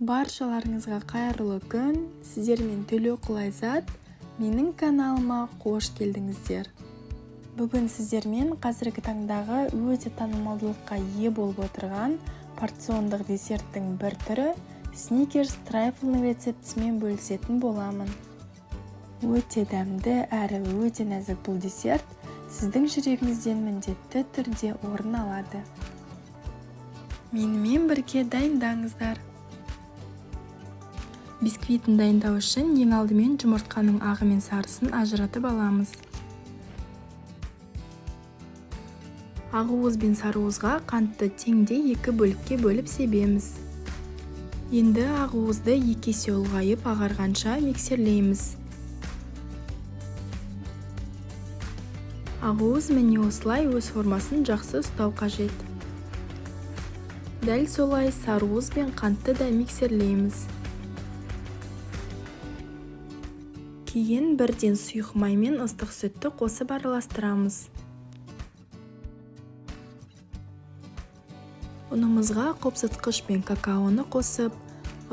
Баршаларыңызға қайырлы күн, сіздермен Төлеуқұл Айзат, менің каналыма қош келдіңіздер. Бүгін сіздермен қазіргі таңдағы өте танымалдылыққа ие болып отырған порциондық десерттің бір түрі сникерс трайфлның рецептісімен бөлісетін боламын. Өте дәмді әрі өте нәзік бұл десерт сіздің жүрегіңізден міндетті түрде орын алады. Менімен бірге дайындаңыздар. Бисквитін дайындау үшін ең алдымен жұмыртқаның ағы мен сарысын ажыратып аламыз. Ақуыз бен сарыуызға қантты теңдей екі бөлікке бөліп себеміз. Енді ақуызды екі есе ұлғайып ағарғанша миксерлейміз. Ақуыз міне осылай өз формасын жақсы ұстау қажет. Дәл солай сарыуыз бен қантты да миксерлейміз. Кейін бірден сұйық май мен ыстық сүтті қосып араластырамыз. Ұнымызға қопсытқыш пен какаоны қосып,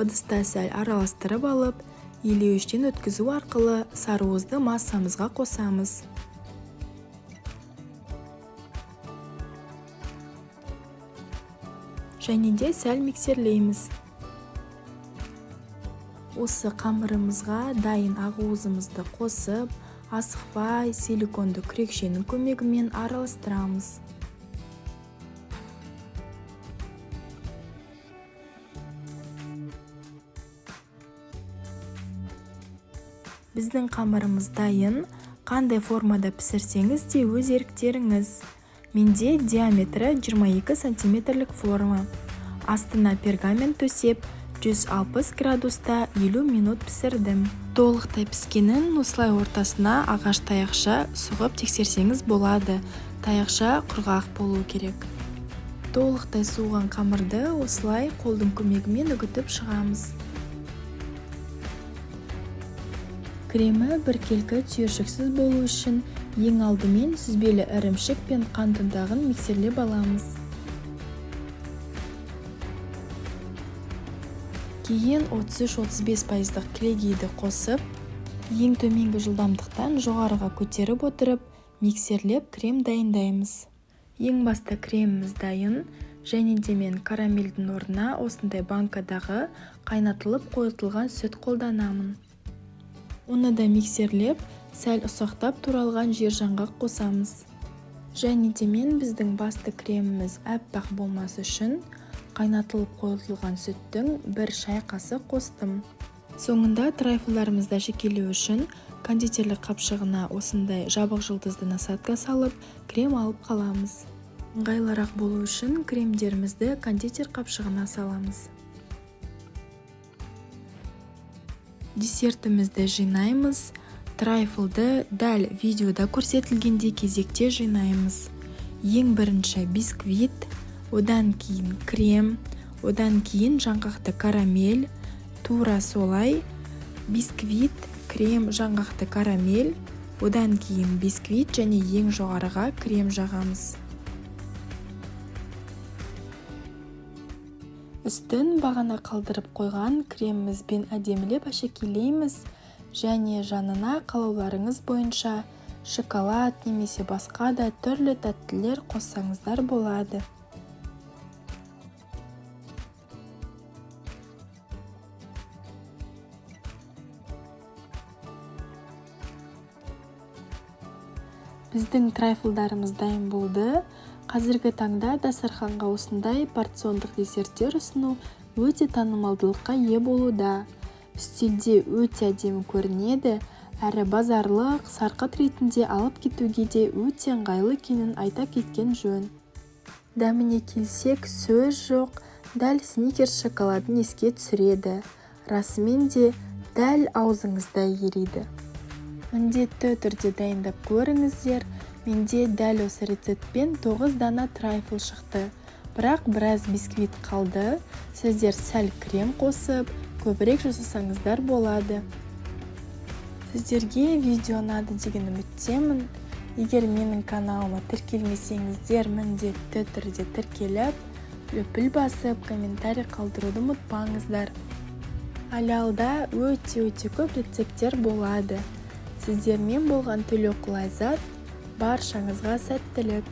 ыдыста сәл араластырып алып, илеуіштен өткізу арқылы сарыуызды массамызға қосамыз. Және де сәл миксерлейміз. Осы қамырымызға дайын ақуызымызды қосып, асықпай силиконды күрекшенің көмегімен араластырамыз. Біздің қамырымыз дайын, қандай формада пісірсеңіз де өз еріктеріңіз. Менде диаметрі 22 сантиметрлік форма. Астына пергамент төсеп, 160 градуста 50 минут пісірдім. Толықтай піскенін осылай ортасына ағаш таяқша сұғып тексерсеңіз болады. Таяқша құрғақ болу керек. Толықтай суыған қамырды осылай қолдың көмегімен үгітіп шығамыз. Кремі біркелкі түйіршіксіз болу үшін ең алдымен сүзбелі ірімшік пен қант ұнтағын миксерлеп аламыз. Кейін 33-35% кілегейді қосып, ең төменгі жылдамдықтан жоғарыға көтеріп отырып, миксерлеп крем дайындаймыз. Ең басты креміміз дайын, және де мен карамельдің орнына осындай банкадағы қайнатылып қойытылған сүт қолданамын. Оны да миксерлеп, сәл ұсақтап туралған жер жаңғақ қосамыз. Және де мен біздің басты креміміз әппақ болмасы үшін қайнатылып қойылған сүттің бір шай қасық қостым. Соңында трайфлдарымызды әшекейлеу үшін кондитерлік қапшығына осындай жабық жұлдызды насадка салып, крем алып қаламыз. Ыңғайлырақ болу үшін кремдерімізді кондитер қапшығына саламыз. Десертімізді жинаймыз. Трайфлды дәл видеода көрсетілгендей кезекте жинаймыз. Ең бірінші бисквит, одан кейін крем, одан кейін жаңғақты карамель, тура солай, бисквит, крем, жаңғақты карамель, одан кейін бисквит және ең жоғарыға крем жағамыз. Үстін бағана қалдырып қойған кремімізбен әдемілеп әшекейлейміз және жанына қалауларыңыз бойынша шоколад немесе басқа да түрлі тәттілер қоссаңыздар болады. Біздің трайфлдарымыз дайын болды. Қазіргі таңда дастарханға осындай порциондық десерттер ұсыну өте танымалдылыққа ие болуда. Үстелде өте әдемі көрінеді, әрі базарлық, сарқыт ретінде алып кетуге де өте ыңғайлы екенін айта кеткен жөн. Дәміне келсек, сөз жоқ, дәл сникерс шоколадын еске түсіреді. Расымен де дәл аузыңызда ериді. Міндетті түрде дайындап көріңіздер. Менде дәл осы рецептпен 9 дана трайфл шықты. Бірақ біраз бисквит қалды. Сіздер сәл крем қосып, көбірек жасасаңыздар болады. Сіздерге видео ұнады деген үміттемін. Егер менің каналыма тіркелмесеңіздер, міндетті түрде тіркеліп, лүпіл басып, комментарий қалдыруды ұмытпаңыздар. алда өте көп рецепттер болады. Сіздермен болған Төлеуқұл Айзат, баршаңызға сәттілік.